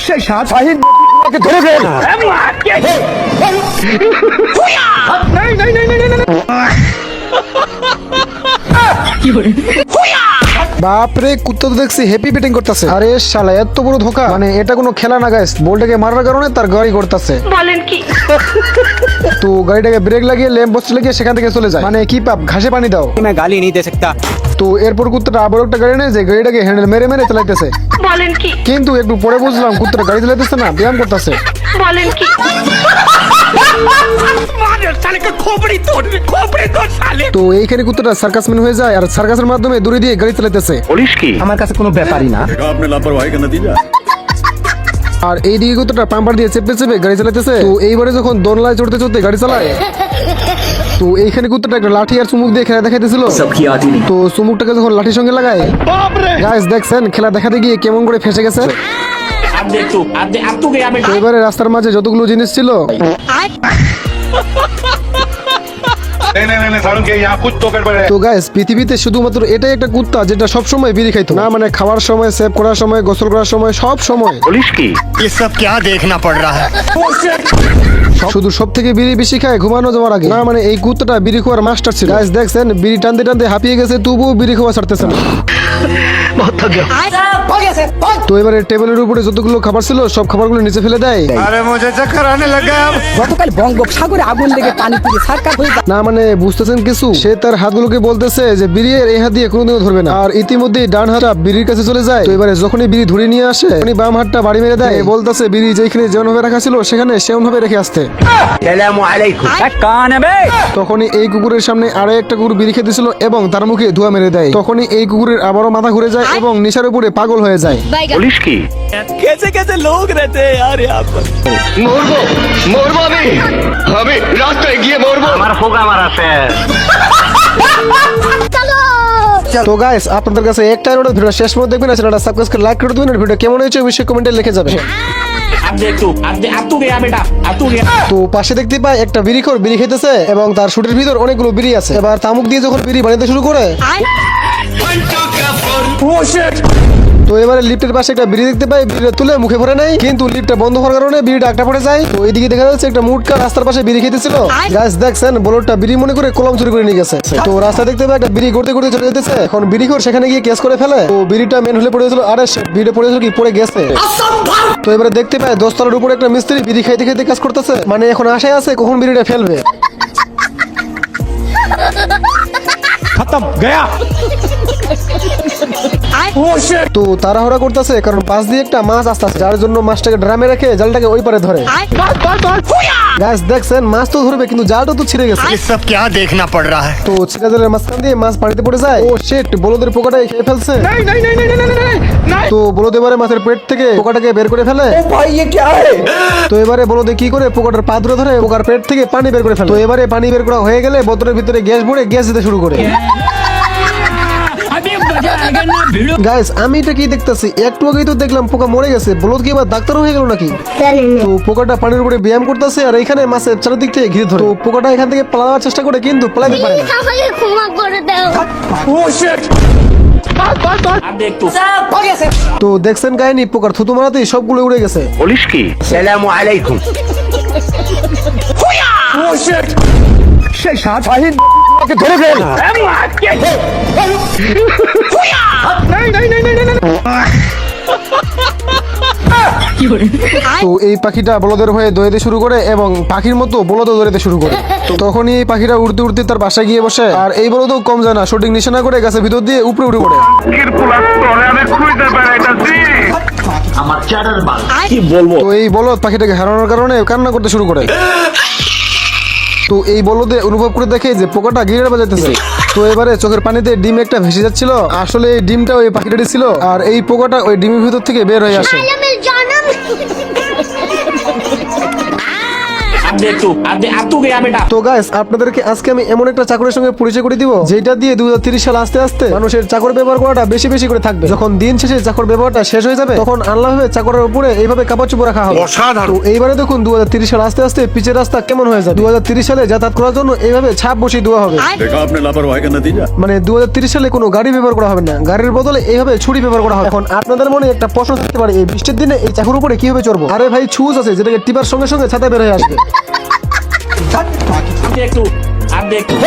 সেই শাহিন ধরে ফেল। বাপরে, কুত্তা তো দেখছি হ্যাপি ব্যাটিং করতেছে। আরে শালা এত বড় ধোকা, মানে এটা কোনো খেলা না গাইস, বলটাকে মারার কারণে তার গাড়ি করতেছে। বলেন কি? তো গাড়িটাকে ব্রেক লাগিয়ে ল্যাম্প পোস্ট লাগিয়ে সেখান থেকে চলে যায়। মানে কি পাপ, ঘাসে পানি দাও। मैं गाली नहीं दे सकता। তো এরপর কুত্তাটা আবার একটা গাড়ি নেয় যে গাড়িটাকে হ্যান্ডেল মেরে মেরে চালাইতেছে। বলেন কি? কিন্তু একটু পরে বুঝলাম কুত্তাটা গাড়ি চালাইতেছে না, ব্যায়াম করতেছে। বলেন কি? তো এইখানে কুত্তাটা সার্কাসম্যান হয়ে যায় আর সার্কাসের মাধ্যমে দড়ি দিয়ে গাড়ি চালাইতেছে। আমার কাছে কোনো ব্যাপারই না। आपने लापरवाही का नतीजा। আর এইদিকে কুত্তাটা পাম্পার দিয়ে চেপে চেপে গাড়ি চালাইতেছে। তো এইবারে যখন দোলনায় চড়তে চড়তে গাড়ি চালায়, তো এইখানে কুত্তাটা একটা লাঠি আর চুমুক দিয়ে খেলা দেখাইতেছিল। তো চুমুকটাকে যখন লাঠির সঙ্গে লাগায়, গাইস দেখছেন খেলা দেখাতে গিয়ে কেমন করে ফেসে গেছে। তো এবারে রাস্তার মাঝে যতগুলো জিনিস ছিল, नहीं सारुण के यहाँ कुछ तो गड़बड़ है। তো গাইস পৃথিবীতে শুধুমাত্র এটাই একটা কুত্তা যেটা সব সময় বিড়ি খাইতো না, মানে খাওয়ার সময়, সেভ করার সময়, গোসল করার সময়, সব সময়। ये सब क्या देखना पड़ रहा है? শুধু সব থেকে বিড়ি বেশি খায় ঘুমানো যাওয়ার আগে। না মানে এই কুত্তাটা বিড়ি খাওয়ার মাস্টার ছিল। গাইস দেখছেন বিড়ি টানতে টানতে হাঁপিয়ে গেছে, তবুও বিড়ি খাওয়া ছাড়তেছে না। তো এবারে টেবিলের উপরে যতগুলো খাবার ছিল সব খাবারগুলো নিচে ফেলে দেয়। अरे मुझे चक्कर आने लगा। গতকাল বঙ্গোপসাগরে আগুন লেগে পানি পুড়ে সরকার হয়ে না মানে বুঝতেছেন কিছু, সে তার হাতগুলোকে বলতেছে যে বিড়ি এই হাত দিয়ে কোনোদিনও ধরবে না। আর ইতিমধ্যে ডান হাতটা বিড়ির কাছে চলে যায়। তো এবারে যখনই বিড়ি ধরে নিয়ে আসে, তখনই বাম হাতটা বাড়ি মেরে দেয়। বলতেছে বিড়ি যেখানে যেমনভাবে রাখা ছিল সেখানে সেমনভাবে রেখে আসতে। কান বে তখনই এই কুকুরের সামনে আরো একটা কুকুর বিড়ি খেতেছিল এবং তার মুখে ধোঁয়া মেরে দেয়। তখনই এই কুকুরের আবারও মাথা ঘুরে যায় এবং নেশার উপরে পাগল হয়ে যায়। कैसे कैसे लोग रहते हैं यार यहाँ पर। তো গাইস আপনাদের কাছে একটা অনুরোধ, ভিডিও শেষ পর্যন্ত দেখবেন, চ্যানেলটা সাবস্ক্রাইব করে লাইক করে দিবেন। ভিডিও কেমন হয়েছে অবশ্যই কমেন্টে লিখে যাবেন। তো পাশে দেখতে পাই একটা বিড়িখোর বিড়ি খেতেছে এবং তার শুটের ভিতর অনেকগুলো বিড়ি আছে। এবার তামুক দিয়ে যখন বিড়ি বানাতে শুরু করে, তো এবারে লিফটের পাশে একটা বিড়ি দেখতে পাই, বিড়িটা তুলে মুখে ভরে নাই, কিন্তু লিফটটা বন্ধ হওয়ার কারণে বিড়িটা একটা পড়ে যায়। তো এইদিকে দেখা যাচ্ছে একটা মুটকা রাস্তার পাশে বিড়ি খেতেছিল। গাইস দেখছেন বলদটা বিড়ি মনে করে কলম চুরি করে নিয়ে গেছে। তো রাস্তা দেখতে পাই একটা বিড়ি করতে করতে চলে যেতেছে। এখন বিড়িখোর সেখানে গিয়ে কেস করে ফেলে। তো বিড়িটা মেন হলে পড়েছিল, আরে বিড়িটা পড়েছিল কি পড়ে গেছে। তো এবারে দেখতে পাই 10 তলার উপরে একটা মিস্ত্রি বিড়ি খাইতে খাইতে কাজ করতেছে, মানে এখন আশায় আছে কখন বিড়িটা ফেলবে। खत्म गया। তো তাড়াহুড়া করতেছে কারণ পাশ দিয়ে একটা মাছ আসতেছে, যার জন্য মাছটাকে ড্রামে রেখে জালটাকে ওই পারে ধরে। গাইস দেখছেন মাছ তো ধরবে কিন্তু জালটা তো ছিঁড়ে গেছে। ये सब क्या देखना पड़ रहा है? তো ছিঁড়া জালের মাঝখান দিয়ে মাছ পানিতে পড়ে যায়। ও শিট, বলদের পোকাটাকে খেয়ে ফেলছে। তো বলদ এবারে মাছের পেট থেকে পোকাটাকে বের করে ফেলে। তো এবারে বলদে কি করে পোকাটার পা ধরে ধরে পোকার পেট থেকে পানি বের করে ফেলে। তো এবারে পানি বের করা হয়ে গেলে বোতলের ভিতরে গ্যাস ভরে গ্যাস দিতে শুরু করে। গাইস আমি এটা কি দেখতেছি, একটু আগেই তো দেখলাম পোকা মরে গেছে, বলদ কি এবার ডাক্তার হয়ে গেল নাকি? তো পোকাটা পানির উপরে ব্যায়াম করতেছে আর এখানে মাছের চারিদিক থেকে ঘিরে ধরে। তো পোকাটা এখান থেকে পালানোর চেষ্টা করে কিন্তু পালাতে পারে না। আমাকে ক্ষমা করে দাও। তো দেখছেন কাহিনী, পোকার থুতু মারাতেই সবগুলো উড়ে গেছে। সেই শাহিন ধরে ফেল। তো এই পাখিটা বলদের হয়ে দৌড়াতে শুরু করে এবং পাখির মতো বলদও দৌড়াতে শুরু করে। তো তখনই এই পাখিটা উড়তে উড়তে তার বাসায় গিয়ে বসে। আর এই বলদও কম যায় না, সঠিক নিশানা করে গাছের ভিতর দিয়ে উপরে উঠে পড়ে। তো এই বলদ পাখিটাকে হারানোর কারণে কান্না করতে শুরু করে। তো এই বলদে অনুভব করে দেখে যে পোকাটা গিরে বাজাইতেছে। তো এবারে চোখের পানিতে ডিম একটা ভেসে যাচ্ছিল, আসলে এই ডিমটা ওই পাখিটারই ছিল আর এই পোকাটা ওই ডিমের ভিতর থেকে বের হয়ে আসে। अब तू गया बेटा। তো গাইস আপনাদেরকে আজকে আমি এমন একটা চাকরের সঙ্গে পরিচয় করে দিব যেটা দিয়ে 2030 সাল আস্তে আস্তে মানুষের চাকর ব্যবহার করাটা বেশি বেশি করে থাকবে। যখন দিন শেষে চাকর ব্যবহারটা শেষ হয়ে যাবে তখন আল্লাহ ভাবে চাকরের উপরে এইভাবে কাপড় রাখা হবে। তো এইবারে দেখুন 2030 সাল আস্তে আস্তে পিচের রাস্তা কেমন হয়ে যাবে। 2030 সালে যাতায়াত করার জন্য এইভাবে ছাপ বসিয়ে দেওয়া হবে। देखा आपने लापरवाही का नतीजा। মানে 2030 সালে কোনো গাড়ি ব্যবহার করা হবে না, গাড়ির বদলে এইভাবে ছুরি ব্যবহার করা হবে। এখন আপনাদের মনে একটা প্রশ্ন থাকতে পারে, এই বৃষ্টির দিনে এই চাকুর উপরে কিভাবে চড়বো? আরে ভাই ছুজ আছে যেটাকে টিপার সঙ্গে সঙ্গে ছাতা বের হয়ে আসবে। अब देख तू।